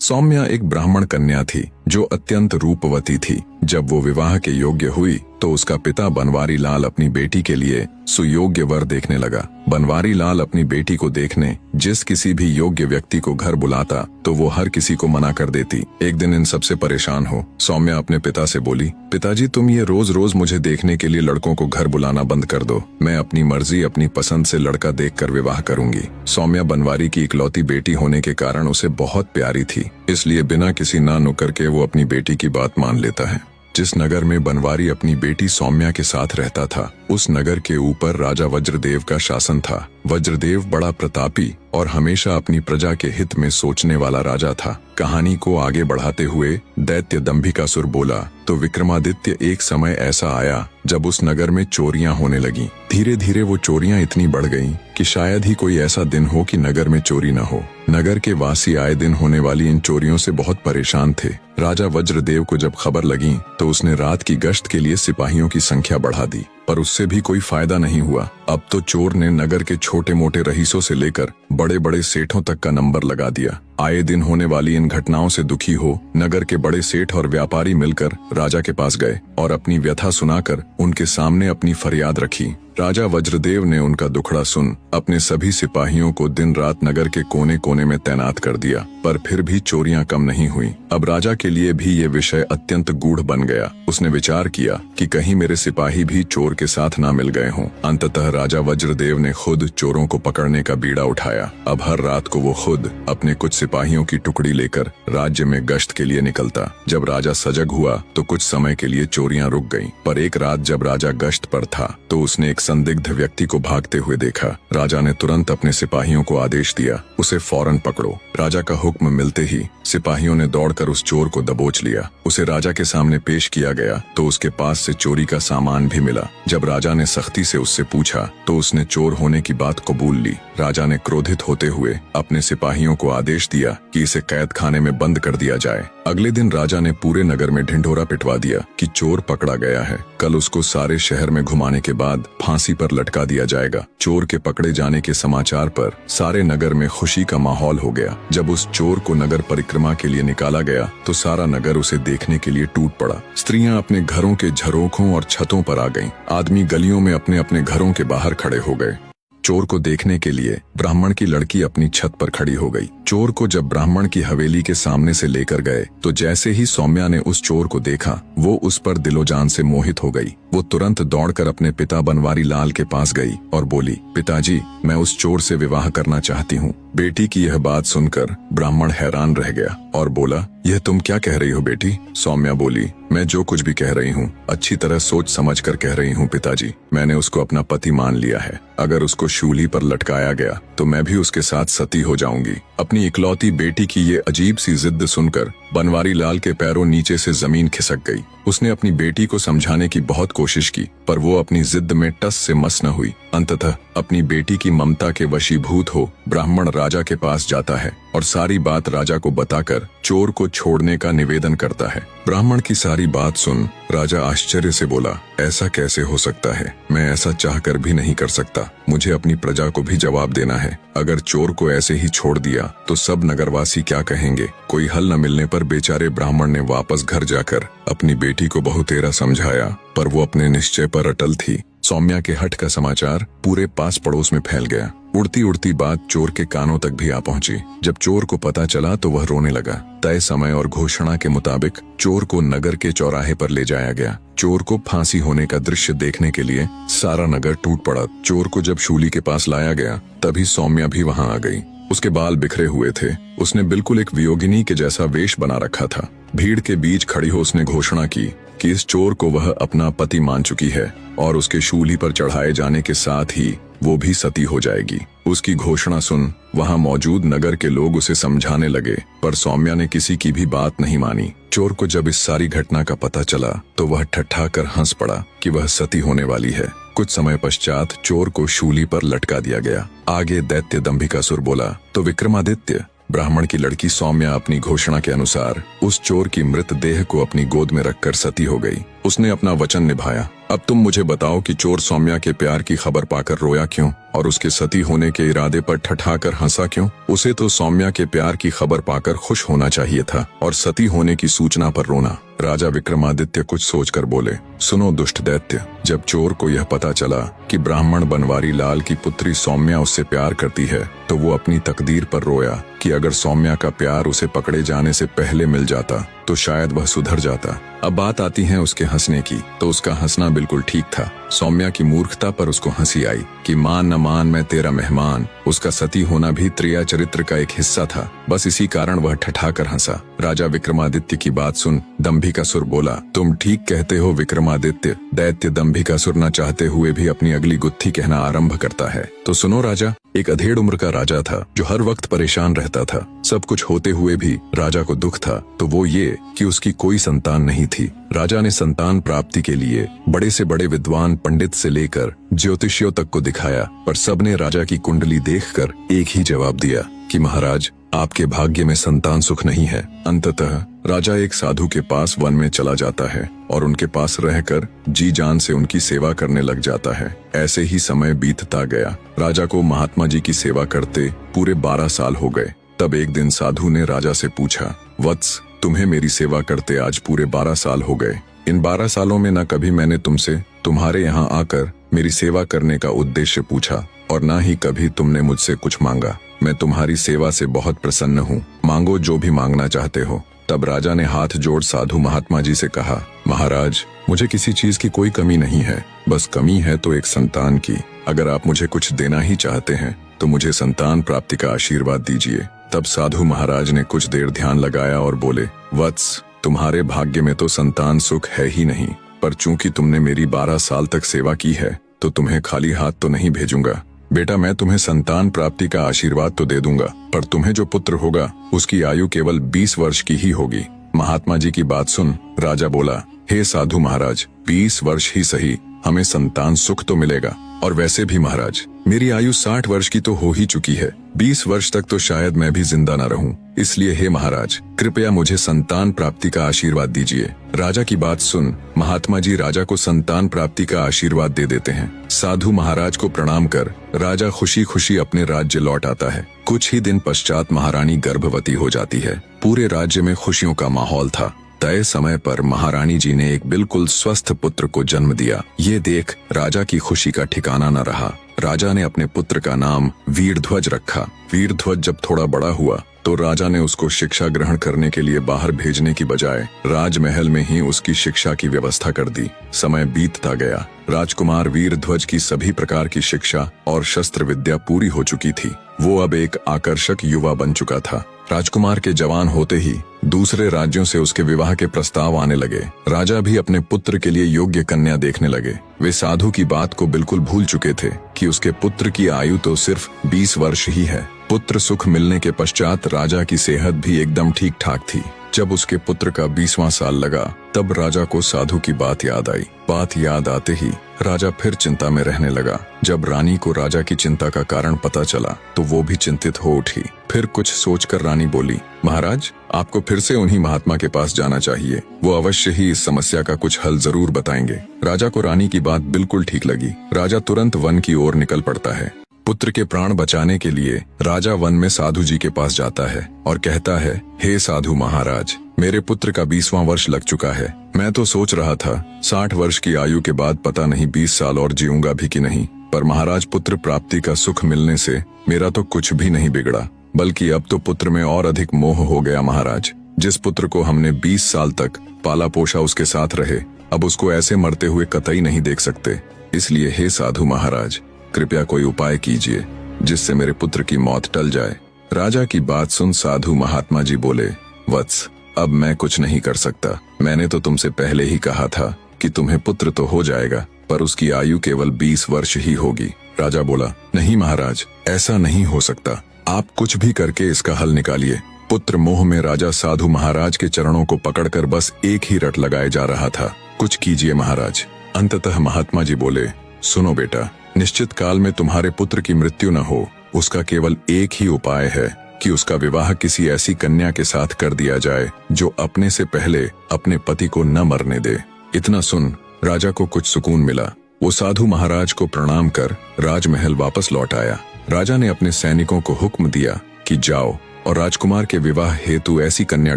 सौम्या एक ब्राह्मण कन्या थी जो अत्यंत रूपवती थी। जब वो विवाह के योग्य हुई तो उसका पिता बनवारी लाल अपनी बेटी के लिए सुयोग्य वर देखने लगा। बनवारी लाल अपनी बेटी को देखने जिस किसी भी योग्य व्यक्ति को घर बुलाता तो वो हर किसी को मना कर देती। एक दिन इन सबसे परेशान हो सौम्या अपने पिता से बोली, पिताजी तुम ये रोज रोज मुझे देखने के लिए लड़कों को घर बुलाना बंद कर दो। मैं अपनी मर्जी अपनी पसंद से लड़का देखकर विवाह करूंगी। सौम्या बनवारी की इकलौती बेटी होने के कारण उसे बहुत प्यारी थी, इसलिए बिना किसी ना नुकर के वो अपनी बेटी की बात मान लेता है। जिस नगर में बनवारी अपनी बेटी सौम्या के साथ रहता था उस नगर के ऊपर राजा वज्रदेव का शासन था। वज्रदेव बड़ा प्रतापी और हमेशा अपनी प्रजा के हित में सोचने वाला राजा था। कहानी को आगे बढ़ाते हुए दैत्य दंभिकासुर बोला, तो विक्रमादित्य एक समय ऐसा आया जब उस नगर में चोरियां होने लगी। धीरे धीरे वो चोरियां इतनी बढ़ गईं कि शायद ही कोई ऐसा दिन हो कि नगर में चोरी न हो। नगर के वासी आए दिन होने वाली इन चोरियों से बहुत परेशान थे। राजा वज्रदेव को जब खबर लगी तो उसने रात की गश्त के लिए सिपाहियों की संख्या बढ़ा दी, पर उससे भी कोई फायदा नहीं हुआ। अब तो चोर ने नगर के छोटे मोटे रईसों से लेकर बड़े बड़े सेठों तक का नंबर लगा दिया। आए दिन होने वाली इन घटनाओं से दुखी हो नगर के बड़े सेठ और व्यापारी मिलकर राजा के पास गए और अपनी व्यथा सुनाकर उनके सामने अपनी फरियाद रखी। राजा वज्रदेव ने उनका दुखड़ा सुन अपने सभी सिपाहियों को दिन रात नगर के कोने कोने में तैनात कर दिया, पर फिर भी चोरियां कम नहीं हुई। अब राजा के लिए भी ये विषय अत्यंत गूढ़ बन गया। उसने विचार किया कि कहीं मेरे सिपाही भी चोर के साथ ना मिल गए हों। अंततः राजा वज्रदेव ने खुद चोरों को पकड़ने का बीड़ा उठाया। अब हर रात को वो खुद अपने कुछ सिपाहियों की टुकड़ी लेकर राज्य में गश्त के लिए निकलता। जब राजा सजग हुआ तो कुछ समय के लिए चोरियां रुक गईं, पर एक रात जब राजा गश्त पर था तो उसने एक संदिग्ध व्यक्ति को भागते हुए देखा। राजा ने तुरंत अपने सिपाहियों को आदेश दिया, उसे फौरन पकड़ो। राजा का हुक्म मिलते ही सिपाहियों ने दौड़कर उस चोर को दबोच लिया। उसे राजा के सामने पेश किया गया तो उसके पास से चोरी का सामान भी मिला। जब राजा ने सख्ती से उससे पूछा तो उसने चोर होने की बात कबूल ली। राजा ने क्रोधित होते हुए अपने सिपाहियों को आदेश दिया कि इसे कैद खाने में बंद कर दिया जाए। अगले दिन राजा ने पूरे नगर में ढिंढोरा पिटवा दिया कि चोर पकड़ा गया है। कल उसको सारे शहर में घुमाने के बाद फांसी पर लटका दिया जाएगा। चोर के पकड़े जाने के समाचार पर सारे नगर में खुशी का माहौल हो गया। जब उस चोर को नगर परिक्रमा के लिए निकाला गया तो सारा नगर उसे देखने के लिए टूट पड़ा। स्त्रियां अपने घरों के झरोखों और छतों पर आ गईं। आदमी गलियों में अपने अपने घरों के बाहर खड़े हो गए। चोर को देखने के लिए ब्राह्मण की लड़की अपनी छत पर खड़ी हो गई। चोर को जब ब्राह्मण की हवेली के सामने से लेकर गए तो जैसे ही सौम्या ने उस चोर को देखा वो उस पर दिलो जान से मोहित हो गई। वो तुरंत दौड़कर अपने पिता बनवारी लाल के पास गई और बोली, पिताजी मैं उस चोर से विवाह करना चाहती हूँ। बेटी की यह बात सुनकर ब्राह्मण हैरान रह गया और बोला, यह तुम क्या कह रही हो बेटी? सौम्या बोली, मैं जो कुछ भी कह रही हूँ अच्छी तरह सोच समझ कर कह रही हूँ पिताजी। मैंने उसको अपना पति मान लिया है। अगर उसको शूली पर लटकाया गया तो मैं भी उसके साथ सती हो जाऊंगी। अपनी इकलौती बेटी की ये अजीब सी जिद सुनकर बनवारी लाल के पैरों नीचे से जमीन खिसक गई। उसने अपनी बेटी को समझाने की बहुत कोशिश की पर वो अपनी जिद में टस से मस न हुई। अंततः अपनी बेटी की ममता के वशीभूत हो ब्राह्मण राजा के पास जाता है और सारी बात राजा को बताकर चोर को छोड़ने का निवेदन करता है। ब्राह्मण की सारी बात सुन राजा आश्चर्य से बोला, ऐसा कैसे हो सकता है? मैं ऐसा चाहकर भी नहीं कर सकता। मुझे अपनी प्रजा को भी जवाब देना है। अगर चोर को ऐसे ही छोड़ दिया तो सब नगरवासी क्या कहेंगे? कोई हल न मिलने पर बेचारे ब्राह्मण ने वापस घर जाकर अपनी बेटी को बहुतेरा समझाया, पर वो अपने निश्चय पर अटल थी। सौम्या के हठ का समाचार पूरे पास पड़ोस में फैल गया। उड़ती उड़ती बात चोर के कानों तक भी आ पहुंची। जब चोर को पता चला तो वह रोने लगा। तय समय और घोषणा के मुताबिक चोर को नगर के चौराहे पर ले जाया गया। चोर को फांसी होने का दृश्य देखने के लिए सारा नगर टूट पड़ा। चोर को जब शूली के पास लाया गया तभी सौम्या भी वहां आ गई। उसके बाल बिखरे हुए थे। उसने बिल्कुल एक वियोगिनी के जैसा वेश बना रखा था। भीड़ के बीच खड़ी हो उसने घोषणा की कि इस चोर को वह अपना पति मान चुकी है और उसके शूली पर चढ़ाए जाने के साथ ही वो भी सती हो जाएगी। उसकी घोषणा सुन वहां मौजूद नगर के लोग उसे समझाने लगे, पर सौम्या ने किसी की भी बात नहीं मानी। चोर को जब इस सारी घटना का पता चला तो वह ठट्ठाकर हंस पड़ा कि वह सती होने वाली है। कुछ समय पश्चात चोर को शूली पर लटका दिया गया। आगे दैत्य दंभिकासुर बोला, तो विक्रमादित्य ब्राह्मण की लड़की सौम्या अपनी घोषणा के अनुसार उस चोर की मृत देह को अपनी गोद में रखकर सती हो गई। उसने अपना वचन निभाया। अब तुम मुझे बताओ कि चोर सौम्या के प्यार की खबर पाकर रोया क्यों और उसके सती होने के इरादे पर ठठाकर हंसा क्यों? उसे तो सौम्या के प्यार की खबर पाकर खुश होना चाहिए था और सती होने की सूचना पर रोना। राजा विक्रमादित्य कुछ सोचकर बोले, सुनो दुष्ट दैत्य, जब चोर को यह पता चला कि ब्राह्मण बनवारी लाल की पुत्री सौम्या उससे प्यार करती है तो वो अपनी तकदीर पर रोया कि अगर सौम्या का प्यार उसे पकड़े जाने से पहले मिल जाता तो शायद वह सुधर जाता। अब बात आती है उसके हंसने की, तो उसका हंसना बिल्कुल ठीक था। सौम्या की मूर्खता पर उसको हंसी आई कि मान न मान मैं तेरा मेहमान। उसका सती होना भी त्रिया चरित्र का एक हिस्सा था, बस इसी कारण वह ठठाकर हंसा। राजा विक्रमादित्य की बात सुन दंभिकासुर बोला, तुम ठीक कहते हो विक्रमादित्य। दैत्य दंभिकासुर न चाहते हुए भी अपनी अगली गुत्थी कहना आरंभ करता है। तो सुनो राजा, एक अधेड़ उम्र का राजा था जो हर वक्त परेशान रहता था। सब कुछ होते हुए भी राजा को दुख था, तो वो ये कि उसकी कोई संतान नहीं थी। राजा ने संतान प्राप्ति के लिए बड़े से बड़े विद्वान पंडित से लेकर ज्योतिषियों तक को दिखाया, पर सबने राजा की कुंडली देखकर एक ही जवाब दिया कि महाराज, आपके भाग्य में संतान सुख नहीं है। अंततः राजा एक साधु के पास वन में चला जाता है और उनके पास रहकर जी जान से उनकी सेवा करने लग जाता है। ऐसे ही समय बीतता गया। राजा को महात्मा जी की सेवा करते पूरे 12 साल हो गए। तब एक दिन साधु ने राजा से पूछा, वत्स, तुम्हें मेरी सेवा करते आज पूरे 12 साल हो गए। इन 12 सालों में न कभी मैंने तुमसे तुम्हारे यहाँ आकर मेरी सेवा करने का उद्देश्य पूछा और न ही कभी तुमने मुझसे कुछ मांगा। मैं तुम्हारी सेवा से बहुत प्रसन्न हूँ, मांगो जो भी मांगना चाहते हो। तब राजा ने हाथ जोड़ साधु महात्मा जी से कहा, महाराज, मुझे किसी चीज की कोई कमी नहीं है, बस कमी है तो एक संतान की। अगर आप मुझे कुछ देना ही चाहते हैं तो मुझे संतान प्राप्ति का आशीर्वाद दीजिए। तब साधु महाराज ने कुछ देर ध्यान लगाया और बोले, वत्स, तुम्हारे भाग्य में तो संतान सुख है ही नहीं, पर चूंकि तुमने मेरी 12 साल तक सेवा की है तो तुम्हें खाली हाथ तो नहीं भेजूंगा। बेटा, मैं तुम्हें संतान प्राप्ति का आशीर्वाद तो दे दूंगा, पर तुम्हें जो पुत्र होगा उसकी आयु केवल 20 वर्ष की ही होगी। महात्मा जी की बात सुन राजा बोला, हे साधु महाराज, 20 वर्ष ही सही, हमें संतान सुख तो मिलेगा। और वैसे भी महाराज, मेरी आयु 60 वर्ष की तो हो ही चुकी है। 20 वर्ष तक तो शायद मैं भी जिंदा न रहूं। इसलिए हे महाराज, कृपया मुझे संतान प्राप्ति का आशीर्वाद दीजिए। राजा की बात सुन महात्मा जी राजा को संतान प्राप्ति का आशीर्वाद दे देते हैं। साधु महाराज को प्रणाम कर राजा खुशी खुशी अपने राज्य लौट आता है। कुछ ही दिन पश्चात महारानी गर्भवती हो जाती है। पूरे राज्य में खुशियों का माहौल था। तय समय पर महारानी जी ने एक बिल्कुल स्वस्थ पुत्र को जन्म दिया। ये देख राजा की खुशी का ठिकाना न रहा। राजा ने अपने पुत्र का नाम वीरध्वज रखा। वीरध्वज जब थोड़ा बड़ा हुआ तो राजा ने उसको शिक्षा ग्रहण करने के लिए बाहर भेजने की बजाय राजमहल में ही उसकी शिक्षा की व्यवस्था कर दी। समय बीतता गया। राजकुमार वीरध्वज की सभी प्रकार की शिक्षा और शस्त्र विद्या पूरी हो चुकी थी। वो अब एक आकर्षक युवा बन चुका था। राजकुमार के जवान होते ही दूसरे राज्यों से उसके विवाह के प्रस्ताव आने लगे। राजा भी अपने पुत्र के लिए योग्य कन्या देखने लगे। वे साधु की बात को बिल्कुल भूल चुके थे कि उसके पुत्र की आयु तो सिर्फ 20 वर्ष ही है। पुत्र सुख मिलने के पश्चात राजा की सेहत भी एकदम ठीक ठाक थी। जब उसके पुत्र का 20वां साल लगा तब राजा को साधु की बात याद आई। बात याद आते ही राजा फिर चिंता में रहने लगा। जब रानी को राजा की चिंता का कारण पता चला तो वो भी चिंतित हो उठी। फिर कुछ सोचकर रानी बोली, महाराज, आपको फिर से उन्हीं महात्मा के पास जाना चाहिए। वो अवश्य ही इस समस्या का कुछ हल जरूर बताएंगे। राजा को रानी की बात बिल्कुल ठीक लगी। राजा तुरंत वन की ओर निकल पड़ता है। पुत्र के प्राण बचाने के लिए राजा वन में साधु जी के पास जाता है और कहता है, हे साधु महाराज, मेरे पुत्र का 20वां वर्ष लग चुका है। मैं तो सोच रहा था 60 वर्ष की आयु के बाद पता नहीं 20 साल और जीऊंगा भी कि नहीं, पर महाराज, पुत्र प्राप्ति का सुख मिलने से मेरा तो कुछ भी नहीं बिगड़ा, बल्कि अब तो पुत्र में और अधिक मोह हो गया। महाराज, जिस पुत्र को हमने 20 साल तक पाला पोषा उसके साथ रहे, अब उसको ऐसे मरते हुए कतई नहीं देख सकते। इसलिए हे साधु महाराज, कृपया कोई उपाय कीजिए जिससे मेरे पुत्र की मौत टल जाए। राजा की बात सुन साधु महात्मा जी बोले, वत्स, अब मैं कुछ नहीं कर सकता। मैंने तो तुमसे पहले ही कहा था कि तुम्हें पुत्र तो हो जाएगा, पर उसकी आयु केवल 20 वर्ष ही होगी। राजा बोला, नहीं महाराज, ऐसा नहीं हो सकता। आप कुछ भी करके इसका हल निकालिए। पुत्र मोह में राजा साधु महाराज के चरणों को पकड़कर बस एक ही रट लगाए जा रहा था। कुछ कीजिए महाराज। अंततः महात्मा जी बोले, सुनो बेटा, निश्चित काल में तुम्हारे पुत्र की मृत्यु न हो, उसका केवल एक ही उपाय है कि उसका विवाह किसी ऐसी कन्या के साथ कर दिया जाए जो अपने से पहले अपने पति को न मरने दे। इतना सुन राजा को कुछ सुकून मिला। वो साधु महाराज को प्रणाम कर राजमहल वापस लौट आया। राजा ने अपने सैनिकों को हुक्म दिया कि जाओ और राजकुमार के विवाह हेतु ऐसी कन्या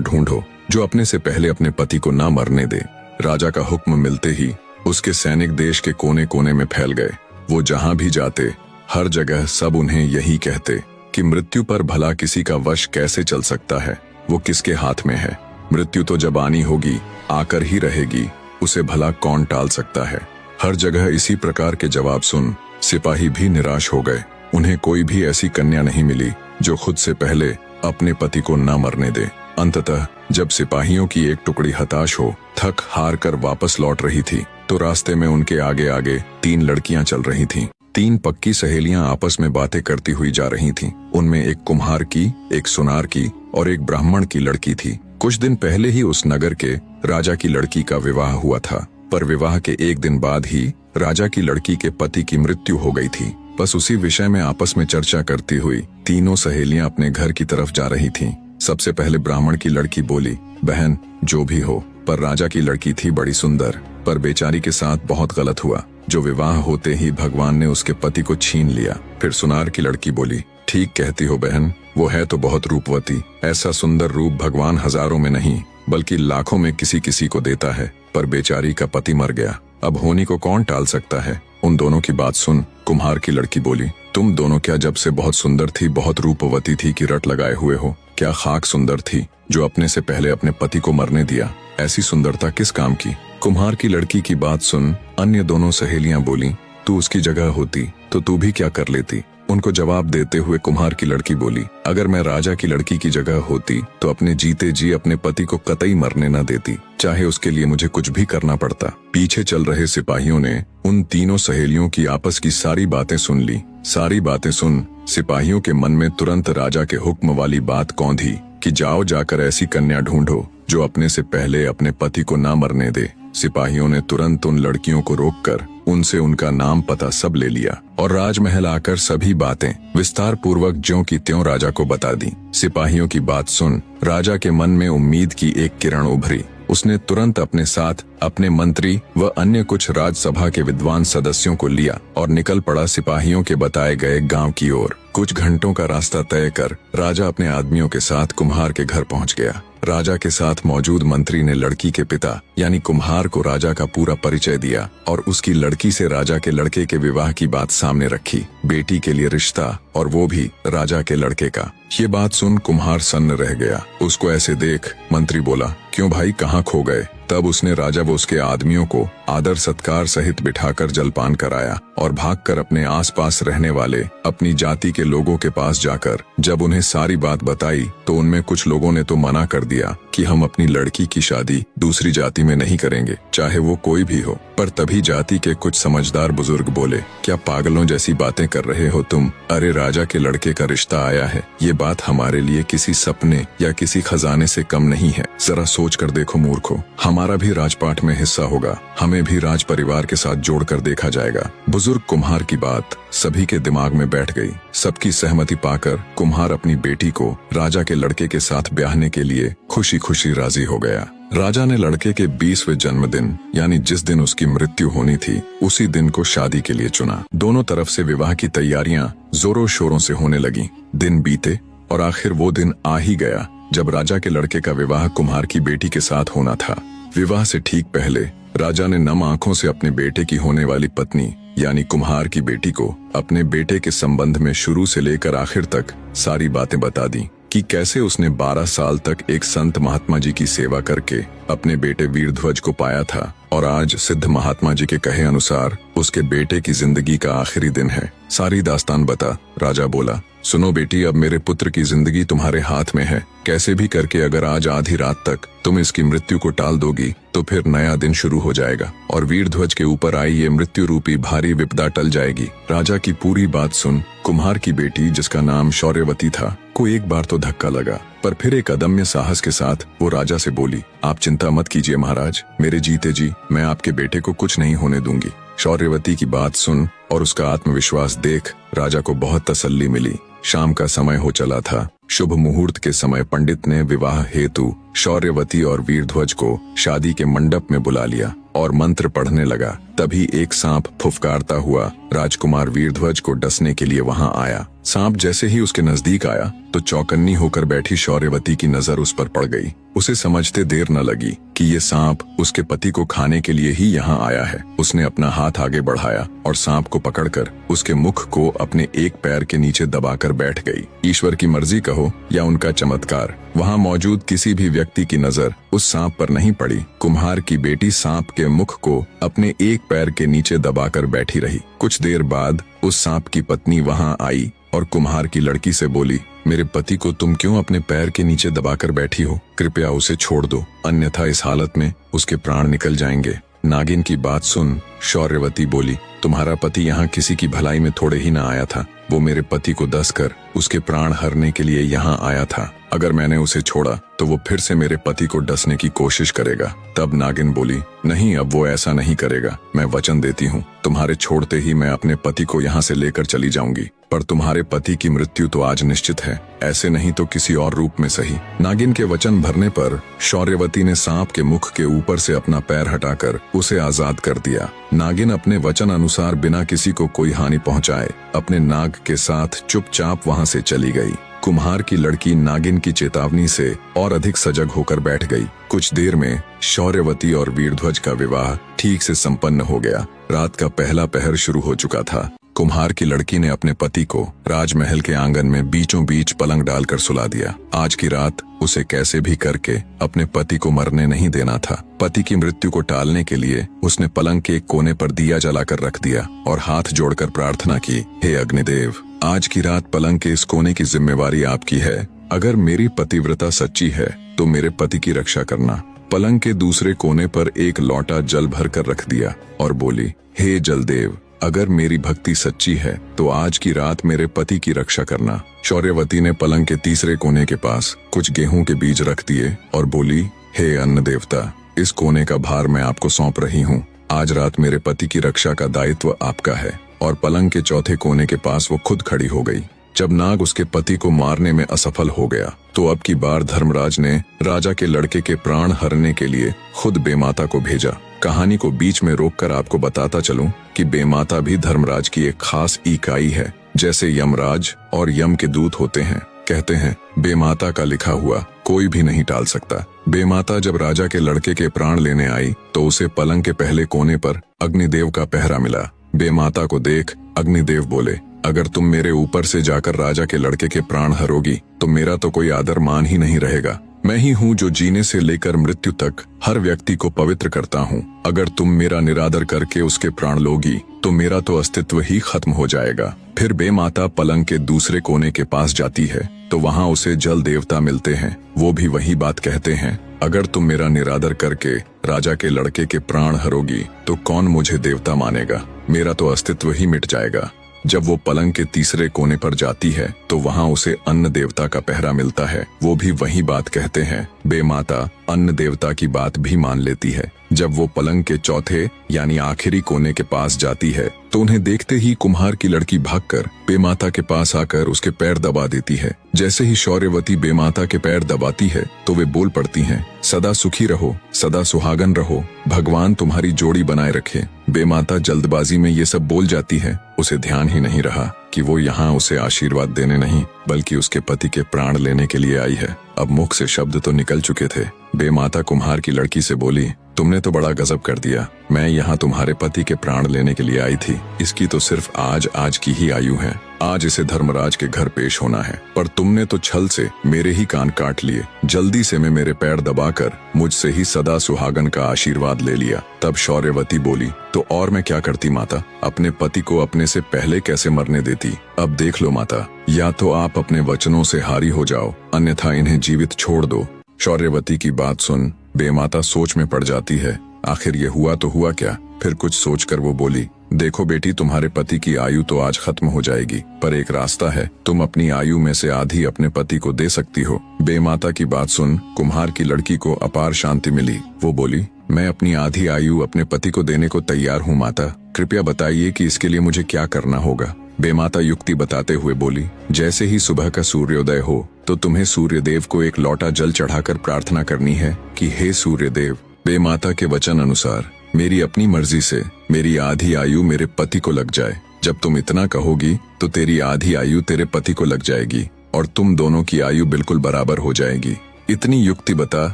ढूंढो जो अपने से पहले अपने पति को ना मरने दे। राजा का हुक्म मिलते ही उसके सैनिक देश के कोने कोने में फैल गए। वो जहां भी जाते हर जगह सब उन्हें यही कहते कि मृत्यु पर भला किसी का वश कैसे चल सकता है, वो किसके हाथ में है। मृत्यु तो जब आनी होगी आकर ही रहेगी, उसे भला कौन टाल सकता है। हर जगह इसी प्रकार के जवाब सुन सिपाही भी निराश हो गए। उन्हें कोई भी ऐसी कन्या नहीं मिली जो खुद से पहले अपने पति को न मरने दे। अंततः जब सिपाहियों की एक टुकड़ी हताश हो थक हार कर वापस लौट रही थी तो रास्ते में उनके आगे आगे 3 लड़कियां चल रही थीं। 3 पक्की सहेलियां आपस में बातें करती हुई जा रही थीं। उनमें एक कुम्हार की, एक सुनार की और एक ब्राह्मण की लड़की थी। कुछ दिन पहले ही उस नगर के राजा की लड़की का विवाह हुआ था, पर विवाह के 1 दिन बाद ही राजा की लड़की के पति की मृत्यु हो गई थी। बस उसी विषय में आपस में चर्चा करती हुई तीनों सहेलियां अपने घर की तरफ जा रही थीं। सबसे पहले ब्राह्मण की लड़की बोली, बहन जो भी हो, पर राजा की लड़की थी बड़ी सुंदर, पर बेचारी के साथ बहुत गलत हुआ जो विवाह होते ही भगवान ने उसके पति को छीन लिया। फिर सुनार की लड़की बोली, ठीक कहती हो बहन, वो है तो बहुत रूपवती। ऐसा सुंदर रूप भगवान हजारों में नहीं बल्कि लाखों में किसी किसी को देता है, पर बेचारी का पति मर गया, अब होनी को कौन टाल सकता है। उन दोनों की बात सुन कुम्हार की लड़की बोली, तुम दोनों क्या जब से बहुत सुंदर थी, बहुत रूपवती थी कि रट लगाए हुए हो? क्या खाक सुंदर थी जो अपने से पहले अपने पति को मरने दिया? ऐसी सुंदरता किस काम की? कुम्हार की लड़की की बात सुन अन्य दोनों सहेलियां बोली, तू उसकी जगह होती तो तू भी क्या कर लेती। उनको जवाब देते हुए कुम्हार की लड़की बोली, अगर मैं राजा की लड़की की जगह होती तो अपने जीते जी अपने पति को कतई मरने न देती, चाहे उसके लिए मुझे कुछ भी करना पड़ता। पीछे चल रहे सिपाहियों ने उन तीनों सहेलियों की आपस की सारी बातें सुन ली। सारी बातें सुन सिपाहियों के मन में तुरंत राजा के हुक्म वाली बात कौंधी कि जाओ जाकर ऐसी कन्या ढूंढो जो अपने से पहले अपने पति को ना मरने दे। सिपाहियों ने तुरंत उन लड़कियों को रोककर उनसे उनका नाम पता सब ले लिया और राजमहल आकर सभी बातें विस्तार पूर्वक ज्यों की त्यों राजा को बता दी। सिपाहियों की बात सुन राजा के मन में उम्मीद की एक किरण उभरी। उसने तुरंत अपने साथ अपने मंत्री व अन्य कुछ राजसभा के विद्वान सदस्यों को लिया और निकल पड़ा सिपाहियों के बताए गए गांव की ओर। कुछ घंटों का रास्ता तय कर राजा अपने आदमियों के साथ कुम्हार के घर पहुंच गया। राजा के साथ मौजूद मंत्री ने लड़की के पिता यानी कुम्हार को राजा का पूरा परिचय दिया और उसकी लड़की से राजा के लड़के के विवाह की बात सामने रखी। बेटी के लिए रिश्ता और वो भी राजा के लड़के का। ये बात सुन कुम्हार सन्न रह गया। उसको ऐसे देख मंत्री बोला, क्यों भाई कहाँ खो गए? तब उसने राजा व उसके आदमियों को आदर सत्कार सहित बिठाकर जलपान कराया और भागकर अपने आसपास रहने वाले अपनी जाति के लोगों के पास जाकर जब उन्हें सारी बात बताई तो उनमें कुछ लोगों ने तो मना कर दिया कि हम अपनी लड़की की शादी दूसरी जाति में नहीं करेंगे, चाहे वो कोई भी हो। पर तभी जाति के कुछ समझदार बुजुर्ग बोले, क्या पागलों जैसी बातें कर रहे हो तुम? अरे राजा के लड़के का रिश्ता आया है, ये बात हमारे लिए किसी सपने या किसी खजाने से कम नहीं है। जरा सोच कर देखो मूर्खों, हमारा भी राजपाट में हिस्सा होगा, हमें भी राज परिवार के साथ जोड़कर देखा जाएगा। बुजुर्ग कुम्हार की बात सभी के दिमाग में बैठ गई। सबकी सहमति पाकर कुम्हार अपनी बेटी को राजा के लड़के के साथ ब्याहने के लिए खुशी खुशी राजी हो गया। राजा ने लड़के के 20वें जन्मदिन यानी जिस दिन उसकी मृत्यु होनी थी उसी दिन को शादी के लिए चुना। दोनों तरफ से विवाह की तैयारियां जोरों शोरों से होने लगी। दिन बीते और आखिर वो दिन आ ही गया जब राजा के लड़के का विवाह कुम्हार की बेटी के साथ होना था। विवाह से ठीक पहले राजा ने नम आंखों से अपने बेटे की होने वाली पत्नी यानी कुम्हार की बेटी को अपने बेटे के संबंध में शुरू से लेकर आखिर तक सारी बातें बता दी कि कैसे उसने 12 साल तक एक संत महात्मा जी की सेवा करके अपने बेटे वीरध्वज को पाया था और आज सिद्ध महात्मा जी के कहे अनुसार उसके बेटे की जिंदगी का आखिरी दिन है। सारी दास्तान बता। राजा बोला, सुनो बेटी, अब मेरे पुत्र की जिंदगी तुम्हारे हाथ में है। कैसे भी करके अगर आज आधी रात तक तुम इसकी मृत्यु को टाल दोगी तो फिर नया दिन शुरू हो जाएगा और वीरध्वज के ऊपर आई ये मृत्यु रूपी भारी विपदा टल जाएगी। राजा की पूरी बात सुन कुम्हार की बेटी, जिसका नाम शौर्यवती था, को एक बार तो धक्का लगा, पर फिर एक अदम्य साहस के साथ वो राजा से बोली, आप चिंता मत कीजिए महाराज, मेरे जीते जी मैं आपके बेटे को कुछ नहीं होने दूंगी। शौर्यवती की बात सुन और उसका आत्मविश्वास देख राजा को बहुत तसल्ली मिली। शाम का समय हो चला था। शुभ मुहूर्त के समय पंडित ने विवाह हेतु शौर्यवती और वीरध्वज को शादी के मंडप में बुला लिया और मंत्र पढ़ने लगा। तभी एक सांप फुफकारता हुआ राजकुमार वीरध्वज को डसने के लिए वहां आया। सांप जैसे ही उसके नजदीक आया तो चौकन्नी होकर बैठी शौर्यवती की नजर उस पर पड़ गई। उसे समझते देर न लगी कि ये सांप उसके पति को खाने के लिए ही यहाँ आया है। उसने अपना हाथ आगे बढ़ाया और सांप को पकड़कर उसके मुख को अपने एक पैर के नीचे दबाकर बैठ गई। ईश्वर की मर्जी कहो या उनका चमत्कार, वहाँ मौजूद किसी भी व्यक्ति की नजर उस सांप पर नहीं पड़ी। कुम्हार की बेटी सांप के मुख को अपने एक पैर के नीचे दबाकर बैठी रही। कुछ देर बाद उस सांप की पत्नी वहाँ आई और कुम्हार की लड़की से बोली, मेरे पति को तुम क्यों अपने पैर के नीचे दबाकर बैठी हो? कृपया उसे छोड़ दो, अन्यथा इस हालत में उसके प्राण निकल जाएंगे। नागिन की बात सुन शौर्यवती बोली, तुम्हारा पति यहाँ किसी की भलाई में थोड़े ही न आया था, वो मेरे पति को डसकर उसके प्राण हरने के लिए यहाँ आया था। अगर मैंने उसे छोड़ा तो वो फिर से मेरे पति को डसने की कोशिश करेगा। तब नागिन बोली, नहीं, अब वो ऐसा नहीं करेगा। मैं वचन देती हूँ, तुम्हारे छोड़ते ही मैं अपने पति को यहाँ से लेकर चली जाऊंगी। पर तुम्हारे पति की मृत्यु तो आज निश्चित है, ऐसे नहीं तो किसी और रूप में सही। नागिन के वचन भरने पर शौर्यवती ने सांप के मुख के ऊपर से अपना पैर हटाकर उसे आजाद कर दिया। नागिन अपने वचन अनुसार बिना किसी को कोई हानि पहुंचाए अपने नाग के साथ चुपचाप वहां से चली गई। कुम्हार की लड़की नागिन की चेतावनी से और अधिक सजग होकर बैठ गई। कुछ देर में शौर्यवती और वीरध्वज का विवाह ठीक से संपन्न हो गया। रात का पहला पहर शुरू हो चुका था। कुम्हार की लड़की ने अपने पति को राजमहल के आंगन में बीचों बीच पलंग डालकर सुला दिया। आज की रात उसे कैसे भी करके अपने पति को मरने नहीं देना था। पति की मृत्यु को टालने के लिए उसने पलंग के एक कोने पर दिया जलाकर रख दिया और हाथ जोड़कर प्रार्थना की, हे अग्निदेव, आज की रात पलंग के इस कोने की जिम्मेवारी आपकी है। अगर मेरी पतिव्रता सच्ची है तो मेरे पति की रक्षा करना। पलंग के दूसरे कोने पर एक लोटा जल भरकर रख दिया और बोली, हे जलदेव, अगर मेरी भक्ति सच्ची है तो आज की रात मेरे पति की रक्षा करना। शौर्यवती ने पलंग के तीसरे कोने के पास कुछ गेहूं के बीज रख दिए और बोली, हे अन्न देवता, इस कोने का भार मैं आपको सौंप रही हूँ। आज रात मेरे पति की रक्षा का दायित्व आपका है। और पलंग के चौथे कोने के पास वो खुद खड़ी हो गई। जब नाग उसके पति को मारने में असफल हो गया तो अब की बार धर्मराज ने राजा के लड़के के प्राण हरने के लिए खुद बेमाता को भेजा। कहानी को बीच में रोककर आपको बताता चलूं कि बेमाता भी धर्मराज की एक खास इकाई है। जैसे यमराज और यम के दूत होते हैं, कहते हैं बेमाता का लिखा हुआ कोई भी नहीं टाल सकता। बेमाता जब राजा के लड़के के प्राण लेने आई तो उसे पलंग के पहले कोने पर अग्निदेव का पहरा मिला। बेमाता को देख अग्निदेव बोले, अगर तुम मेरे ऊपर से जाकर राजा के लड़के के प्राण हरोगी तो मेरा तो कोई आदर मान ही नहीं रहेगा। मैं ही हूँ जो जीने से लेकर मृत्यु तक हर व्यक्ति को पवित्र करता हूँ। अगर तुम मेरा निरादर करके उसके प्राण लोगी तो मेरा तो अस्तित्व ही खत्म हो जाएगा। फिर बेमाता पलंग के दूसरे कोने के पास जाती है तो वहाँ उसे जल देवता मिलते हैं। वो भी वही बात कहते हैं, अगर तुम मेरा निरादर करके राजा के लड़के के प्राण हरोगी तो कौन मुझे देवता मानेगा, मेरा तो अस्तित्व ही मिट जाएगा। जब वो पलंग के तीसरे कोने पर जाती है तो वहाँ उसे अन्न देवता का पहरा मिलता है। वो भी वही बात कहते हैं। बेमाता अन्न देवता की बात भी मान लेती है। जब वो पलंग के चौथे यानी आखिरी कोने के पास जाती है तो उन्हें देखते ही कुम्हार की लड़की भागकर बेमाता के पास आकर उसके पैर दबा देती है। जैसे ही शौर्यवती बेमाता के पैर दबाती है तो वे बोल पड़ती हैं, सदा सुखी रहो, सदा सुहागन रहो, भगवान तुम्हारी जोड़ी बनाए रखे। बेमाता जल्दबाजी में ये सब बोल जाती है। उसे ध्यान ही नहीं रहा कि वो यहाँ उसे आशीर्वाद देने नहीं बल्कि उसके पति के प्राण लेने के लिए आई है। अब मुख से शब्द तो निकल चुके थे। बेमाता कुम्हार की लड़की से बोली, तुमने तो बड़ा गजब कर दिया। मैं यहाँ तुम्हारे पति के प्राण लेने के लिए आई थी। इसकी तो सिर्फ आज की ही आयु है। आज इसे धर्मराज के घर पेश होना है, पर तुमने तो छल से मेरे ही कान काट लिए। जल्दी से मैं मेरे पैर दबाकर मुझसे ही सदा सुहागन का आशीर्वाद ले लिया। तब शौर्यवती बोली, तो और मैं क्या करती माता, अपने पति को अपने से पहले कैसे मरने देती। अब देख लो माता, या तो आप अपने वचनों से हारी हो जाओ, अन्यथा इन्हें जीवित छोड़ दो। शौर्यवती की बात सुन बेमाता सोच में पड़ जाती है। आखिर ये हुआ तो हुआ क्या। फिर कुछ सोचकर वो बोली, देखो बेटी, तुम्हारे पति की आयु तो आज खत्म हो जाएगी, पर एक रास्ता है, तुम अपनी आयु में से आधी अपने पति को दे सकती हो। बेमाता की बात सुन कुम्हार की लड़की को अपार शांति मिली। वो बोली, मैं अपनी आधी आयु अपने पति को देने को तैयार हूँ माता, कृपया बताइए कि इसके लिए मुझे क्या करना होगा। बेमाता युक्ति बताते हुए बोली, जैसे ही सुबह का सूर्योदय हो तो तुम्हें सूर्यदेव को एक लोटा जल चढ़ाकर प्रार्थना करनी है कि हे सूर्यदेव, बेमाता के वचन अनुसार मेरी अपनी मर्जी से मेरी आधी आयु मेरे पति को लग जाए। जब तुम इतना कहोगी तो तेरी आधी आयु तेरे पति को लग जाएगी और तुम दोनों की आयु बिल्कुल बराबर हो जाएगी। इतनी युक्ति बता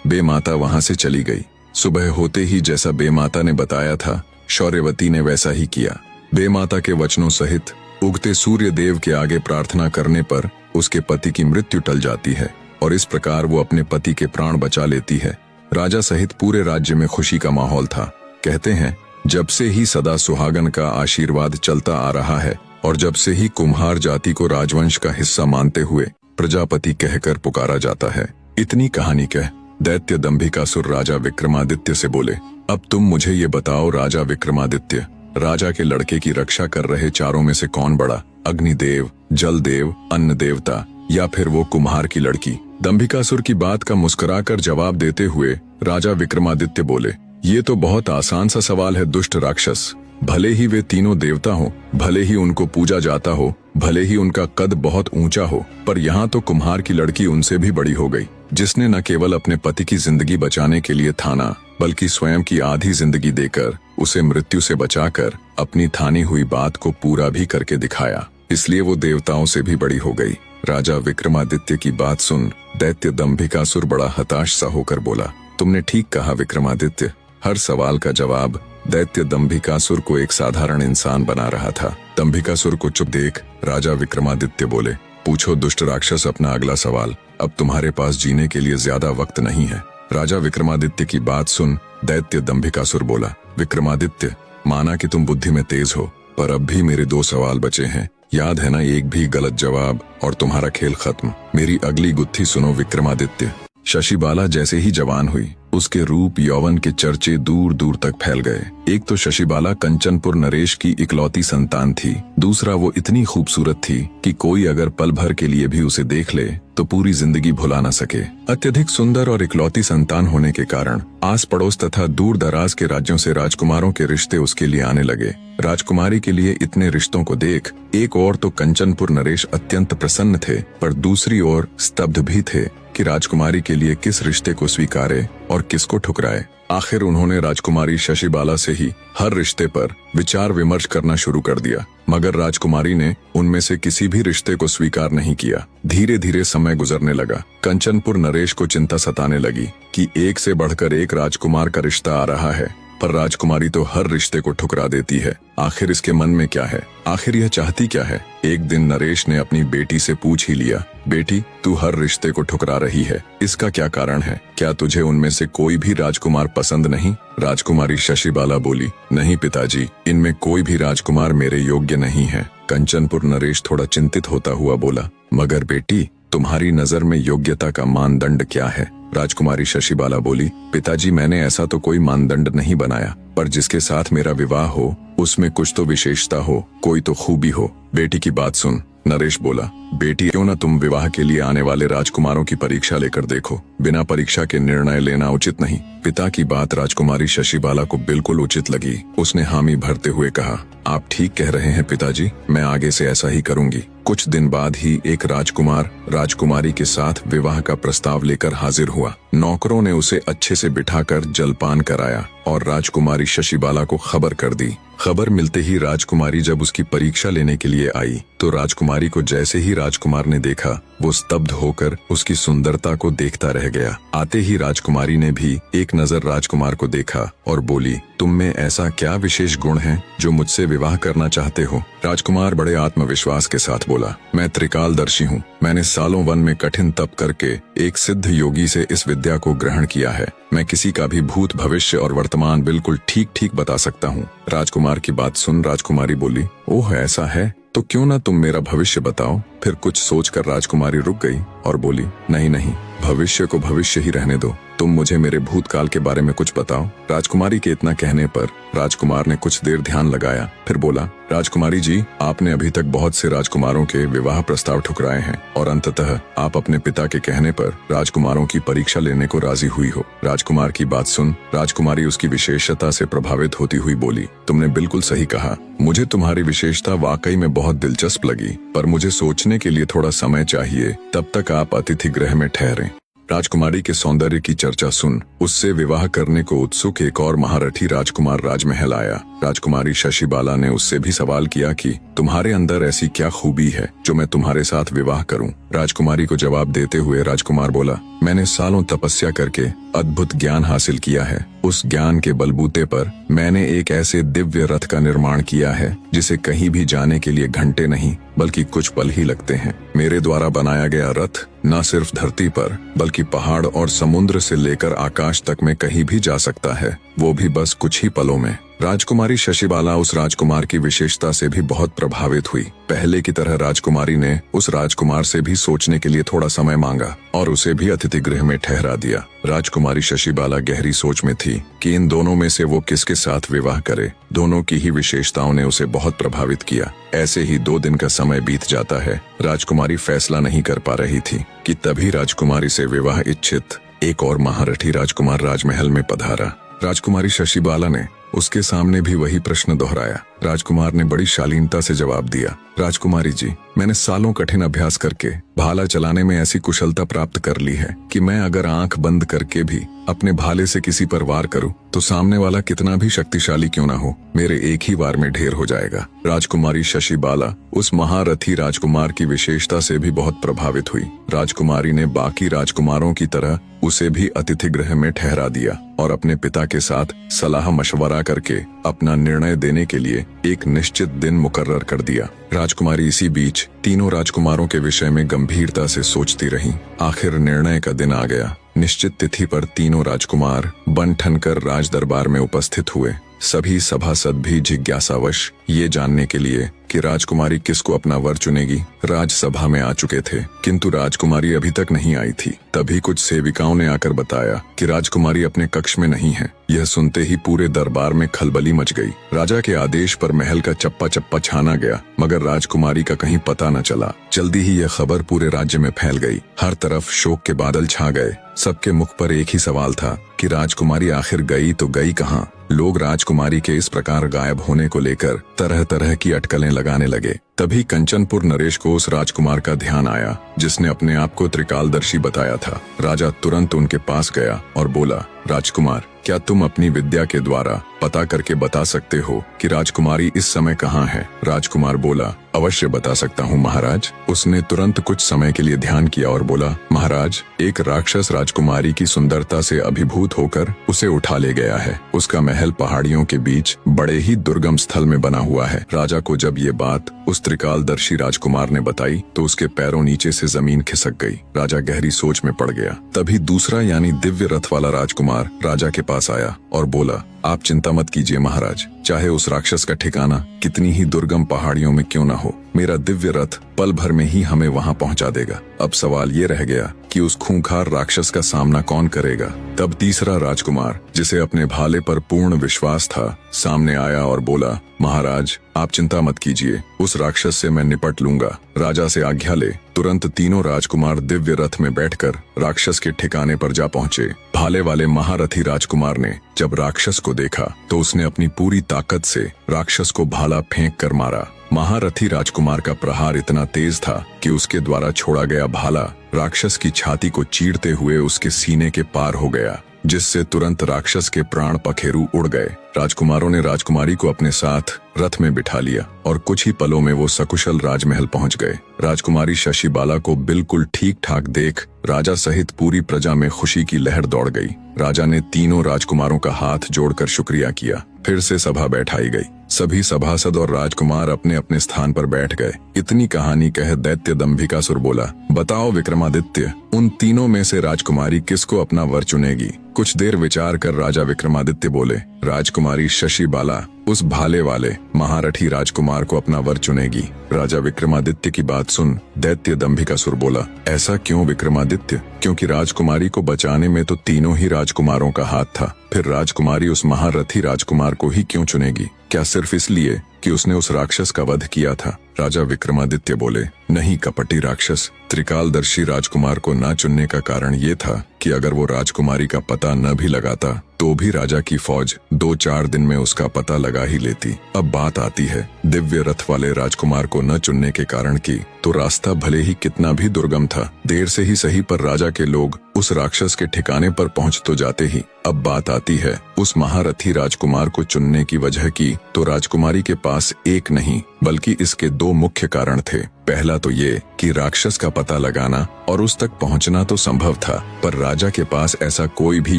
बेमाता वहां से चली गई। सुबह होते ही जैसा बेमाता ने बताया था, शौर्यवती ने वैसा ही किया। बेमाता के वचनों सहित उगते सूर्य देव के आगे प्रार्थना करने पर उसके पति की मृत्यु टल जाती है और इस प्रकार वो अपने पति के प्राण बचा लेती है। राजा सहित पूरे राज्य में खुशी का माहौल था। कहते हैं जब से ही सदा सुहागन का आशीर्वाद चलता आ रहा है और जब से ही कुम्हार जाति को राजवंश का हिस्सा मानते हुए प्रजापति कहकर पुकारा जाता है। इतनी कहानी कह दैत्य दंभिकासुर राजा विक्रमादित्य से बोले, अब तुम मुझे ये बताओ राजा विक्रमादित्य, राजा के लड़के की रक्षा कर रहे चारों में से कौन बड़ा, अग्निदेव, जलदेव, अन्न देवता या फिर वो कुम्हार की लड़की? दंभिकासुर की बात का मुस्कुराकर जवाब देते हुए राजा विक्रमादित्य बोले, ये तो बहुत आसान सा सवाल है दुष्ट राक्षस। भले ही वे तीनों देवता हो, भले ही उनको पूजा जाता हो, भले ही उनका कद बहुत ऊंचा हो, पर यहाँ तो कुम्हार की लड़की उनसे भी बड़ी हो गई, जिसने न केवल अपने पति की जिंदगी बचाने के लिए थाना बल्कि स्वयं की आधी जिंदगी देकर उसे मृत्यु से बचाकर अपनी थानी हुई बात को पूरा भी करके दिखाया। इसलिए वो देवताओं से भी बड़ी हो गई। राजा विक्रमादित्य की बात सुन दैत्य दंभिकासुर बड़ा हताश सा होकर बोला, तुमने ठीक कहा विक्रमादित्य। हर सवाल का जवाब दैत्य दंभिकासुर को एक साधारण इंसान बना रहा था। दंभिकासुर को चुप देख राजा विक्रमादित्य बोले, पूछो दुष्ट राक्षस अपना अगला सवाल, अब तुम्हारे पास जीने के लिए ज्यादा वक्त नहीं है। राजा विक्रमादित्य की बात सुन दैत्य दंभिकासुर बोला, विक्रमादित्य, माना कि तुम बुद्धि में तेज हो, पर अब भी मेरे 2 सवाल बचे हैं। याद है ना, एक भी गलत जवाब और तुम्हारा खेल खत्म। मेरी अगली गुत्थी सुनो विक्रमादित्य। शशिबाला जैसे ही जवान हुई उसके रूप यौवन के चर्चे दूर दूर तक फैल गए। एक तो शशिबाला कंचनपुर नरेश की इकलौती संतान थी, दूसरा वो इतनी खूबसूरत थी कि कोई अगर पल भर के लिए भी उसे देख ले तो पूरी जिंदगी भुला न सके। अत्यधिक सुंदर और इकलौती संतान होने के कारण आस पड़ोस तथा दूर दराज के राज्यों से राजकुमारों के रिश्ते उसके लिए आने लगे। राजकुमारी के लिए इतने रिश्तों को देख एक ओर तो कंचनपुर नरेश अत्यंत प्रसन्न थे, पर दूसरी ओर स्तब्ध भी थे कि राजकुमारी के लिए किस रिश्ते को स्वीकारे और किसको ठुकराए। आखिर उन्होंने राजकुमारी शशिबाला से ही हर रिश्ते पर विचार विमर्श करना शुरू कर दिया, मगर राजकुमारी ने उनमें से किसी भी रिश्ते को स्वीकार नहीं किया। धीरे धीरे समय गुजरने लगा। कंचनपुर नरेश को चिंता सताने लगी कि एक से बढ़कर एक राजकुमार का रिश्ता आ रहा है, पर राजकुमारी तो हर रिश्ते को ठुकरा देती है। आखिर इसके मन में क्या है, आखिर यह चाहती क्या है? एक दिन नरेश ने अपनी बेटी से पूछ ही लिया, बेटी, तू हर रिश्ते को ठुकरा रही है, इसका क्या कारण है? क्या तुझे उनमें से कोई भी राजकुमार पसंद नहीं? राजकुमारी शशिबाला बोली, नहीं पिताजी, इनमें कोई भी राजकुमार मेरे योग्य नहीं है। कंचनपुर नरेश थोड़ा चिंतित होता हुआ बोला, मगर बेटी, तुम्हारी नजर में योग्यता का मानदंड क्या है? राजकुमारी शशिबाला बोली, पिताजी, मैंने ऐसा तो कोई मानदंड नहीं बनाया, पर जिसके साथ मेरा विवाह हो उसमें कुछ तो विशेषता हो, कोई तो खूबी हो। बेटी की बात सुन। नरेश बोला, बेटी, क्यों न तुम विवाह के लिए आने वाले राजकुमारों की परीक्षा लेकर देखो। बिना परीक्षा के निर्णय लेना उचित नहीं। पिता की बात राजकुमारी शशिबाला को बिल्कुल उचित लगी। उसने हामी भरते हुए कहा, आप ठीक कह रहे हैं पिताजी, मैं आगे से ऐसा ही करूंगी। कुछ दिन बाद ही एक राजकुमार राजकुमारी के साथ विवाह का प्रस्ताव लेकर हाजिर हुआ। नौकरों ने उसे अच्छे से बिठाकर जलपान कराया और राजकुमारी शशिबाला को खबर कर दी। खबर मिलते ही राजकुमारी जब उसकी परीक्षा लेने के लिए आई तो राजकुमारी को जैसे ही राजकुमार ने देखा वो स्तब्ध होकर उसकी सुंदरता को देखता रह गया। आते ही राजकुमारी ने भी एक नजर राजकुमार को देखा और बोली, तुम में ऐसा क्या विशेष गुण है जो मुझसे विवाह करना चाहते हो? राजकुमार बड़े आत्मविश्वास के साथ बोला, मैं त्रिकालदर्शी हूँ। मैंने सालों वन में कठिन तप करके एक सिद्ध योगी से इस विद्या को ग्रहण किया है। मैं किसी का भी भूत, भविष्य और वर्तमान बिल्कुल ठीक ठीक बता सकता हूँ। राजकुमार की बात सुन राजकुमारी बोली, ओह, ऐसा है तो क्यों ना तुम मेरा भविष्य बताओ। फिर कुछ सोचकर राजकुमारी रुक गई और बोली, नहीं नहीं, भविष्य को भविष्य ही रहने दो, तुम मुझे मेरे भूतकाल के बारे में कुछ बताओ। राजकुमारी के इतना कहने पर राजकुमार ने कुछ देर ध्यान लगाया, फिर बोला, राजकुमारी जी, आपने अभी तक बहुत से राजकुमारों के विवाह प्रस्ताव ठुकराए हैं और अंततः आप अपने पिता के कहने पर राजकुमारों की परीक्षा लेने को राजी हुई हो। राजकुमार की बात सुन राजकुमारी उसकी विशेषता से प्रभावित होती हुई बोली, तुमने बिल्कुल सही कहा, मुझे तुम्हारी विशेषता वाकई में बहुत दिलचस्प लगी, पर मुझे सोचने के लिए थोड़ा समय चाहिए, तब तक आप अतिथि गृह में ठहरें। राजकुमारी के सौंदर्य की चर्चा सुन उससे विवाह करने को उत्सुक एक और महारथी राजकुमार राजमहल आया। राजकुमारी शशिबाला ने उससे भी सवाल किया कि तुम्हारे अंदर ऐसी क्या खूबी है जो मैं तुम्हारे साथ विवाह करूं। राजकुमारी को जवाब देते हुए राजकुमार बोला, मैंने सालों तपस्या करके अद्भुत ज्ञान हासिल किया है। उस ज्ञान के बलबूते पर मैंने एक ऐसे दिव्य रथ का निर्माण किया है जिसे कहीं भी जाने के लिए घंटे नहीं बल्कि कुछ पल ही लगते हैं। मेरे द्वारा बनाया गया रथ न सिर्फ धरती पर बल्कि पहाड़ और समुद्र से लेकर आकाश तक में कहीं भी जा सकता है, वो भी बस कुछ ही पलों में। राजकुमारी शशिबाला उस राजकुमार की विशेषता से भी बहुत प्रभावित हुई। पहले की तरह राजकुमारी ने उस राजकुमार से भी सोचने के लिए थोड़ा समय मांगा और उसे भी अतिथि गृह में ठहरा दिया। राजकुमारी शशिबाला गहरी सोच में थी कि इन दोनों में से वो किसके साथ विवाह करे। दोनों की ही विशेषताओं ने उसे बहुत प्रभावित किया। ऐसे ही 2 दिन का समय बीत जाता है। राजकुमारी फैसला नहीं कर पा रही थी कि तभी राजकुमारी से विवाह इच्छित एक और महारथी राजकुमार राजमहल में पधारा। राजकुमारी शशिबाला ने उसके सामने भी वही प्रश्न दोहराया। राजकुमार ने बड़ी शालीनता से जवाब दिया, राजकुमारी जी, मैंने सालों कठिन अभ्यास करके भाला चलाने में ऐसी कुशलता प्राप्त कर ली है कि मैं अगर आंख बंद करके भी अपने भाले से किसी पर वार करूं तो सामने वाला कितना भी शक्तिशाली क्यों ना हो, मेरे एक ही वार में ढेर हो जाएगा। राजकुमारी शशिबाला उस महारथी राजकुमार की विशेषता से भी बहुत प्रभावित हुई। राजकुमारी ने बाकी राजकुमारों की तरह उसे भी अतिथि गृह में ठहरा दिया और अपने पिता के साथ सलाह मशवरा करके अपना निर्णय देने के लिए एक निश्चित दिन मुकर्रर कर दिया। राजकुमारी इसी बीच तीनों राजकुमारों के विषय में गंभीरता से सोचती रही। आखिर निर्णय का दिन आ गया। निश्चित तिथि पर तीनों राजकुमार बन ठनकर राज दरबार में उपस्थित हुए। सभी सभासद भी जिज्ञासावश ये जानने के लिए कि राजकुमारी किसको अपना वर चुनेगी राजसभा में आ चुके थे, किंतु राजकुमारी अभी तक नहीं आई थी। तभी कुछ सेविकाओं ने आकर बताया कि राजकुमारी अपने कक्ष में नहीं है। यह सुनते ही पूरे दरबार में खलबली मच गई। राजा के आदेश पर महल का चप्पा चप्पा छाना गया, मगर राजकुमारी का कहीं पता न चला। जल्दी ही यह खबर पूरे राज्य में फैल गई। हर तरफ शोक के बादल छा गए। सबके मुख पर एक ही सवाल था कि राजकुमारी आखिर गई तो गई कहाँ। लोग राजकुमारी के इस प्रकार गायब होने को लेकर तरह तरह की अटकलें लगाने लगे। तभी कंचनपुर नरेश को उस राजकुमार का ध्यान आया जिसने अपने आप को त्रिकालदर्शी बताया था। राजा तुरंत उनके पास गया और बोला, राजकुमार, क्या तुम अपनी विद्या के द्वारा पता करके बता सकते हो कि राजकुमारी इस समय कहाँ है? राजकुमार बोला, अवश्य बता सकता हूँ महाराज। उसने तुरंत कुछ समय के लिए ध्यान किया और बोला, महाराज, एक राक्षस राजकुमारी की सुंदरता से अभिभूत होकर उसे उठा ले गया है। उसका महल पहाड़ियों के बीच बड़े ही दुर्गम स्थल में बना हुआ है। राजा को जब ये बात उस त्रिकालदर्शी राजकुमार ने बताई तो उसके पैरों नीचे से जमीन खिसक गई। राजा गहरी सोच में पड़ गया। तभी दूसरा यानी दिव्य रथ वाला राजकुमार राजा के पास आया और बोला, आप चिंता मत कीजिए महाराज, चाहे उस राक्षस का ठिकाना कितनी ही दुर्गम पहाड़ियों में क्यों ना हो, मेरा दिव्य रथ पल भर में ही हमें वहां पहुंचा देगा। अब सवाल ये रह गया कि उस खूंखार राक्षस का सामना कौन करेगा। तब तीसरा राजकुमार, जिसे अपने भाले पर पूर्ण विश्वास था, सामने आया और बोला, महाराज, आप चिंता मत कीजिए, उस राक्षस से मैं निपट लूंगा। राजा से आज्ञा ले तुरंत तीनों राजकुमार दिव्य रथ में बैठकर राक्षस के ठिकाने पर जा पहुंचे। भाले वाले महारथी राजकुमार ने जब राक्षस को देखा तो उसने अपनी पूरी ताकत से राक्षस को भाला फेंक कर मारा। महारथी राजकुमार का प्रहार इतना तेज था कि उसके द्वारा छोड़ा गया भाला राक्षस की छाती को चीरते हुए उसके सीने के पार हो गया, जिससे तुरंत राक्षस के प्राण पखेरु उड़ गए। राजकुमारों ने राजकुमारी को अपने साथ रथ में बिठा लिया और कुछ ही पलों में वो सकुशल राजमहल पहुंच गए। राजकुमारी शशिबाला को बिल्कुल ठीक ठाक देख राजा सहित पूरी प्रजा में खुशी की लहर दौड़ गई। राजा ने तीनों राजकुमारों का हाथ जोड़कर शुक्रिया किया। फिर से सभा बैठाई गई। सभी सभासद और राजकुमार अपने अपने स्थान पर बैठ गए। इतनी कहानी कह दैत्य दंभिकासुर बोला, बताओ विक्रमादित्य, उन तीनों में से राजकुमारी किसको अपना वर चुनेगी? कुछ देर विचार कर राजा विक्रमादित्य बोले, राजकुमारी शशिबाला उस भाले वाले महारथी राजकुमार को अपना वर चुनेगी। राजा विक्रमादित्य की बात सुन दैत्य दंभिकासुर बोला, ऐसा क्यों विक्रमादित्य? क्योंकि राजकुमारी को बचाने में तो तीनों ही राजकुमारों का हाथ था, फिर राजकुमारी उस महारथी राजकुमार को ही क्यों चुनेगी? क्या सिर्फ इसलिए कि उसने उस राक्षस का वध किया था? राजा विक्रमादित्य बोले, नहीं कपटी राक्षस, त्रिकालदर्शी राजकुमार को न चुनने का कारण ये था कि अगर वो राजकुमारी का पता न भी लगाता तो भी राजा की फौज 2-4 दिन में उसका पता लगा ही लेती। अब बात आती है दिव्य रथ वाले राजकुमार को न चुनने के कारण की। तो रास्ता भले ही कितना भी दुर्गम था, देर से ही सही पर राजा के लोग उस राक्षस के ठिकाने पर पहुंच तो जाते ही। अब बात आती है उस महारथी राजकुमार को चुनने की वजह की। तो राजकुमारी के पास एक नहीं बल्कि इसके 2 मुख्य कारण थे। पहला तो ये कि राक्षस का पता लगाना और उस तक पहुंचना तो संभव था, पर राजा के पास ऐसा कोई भी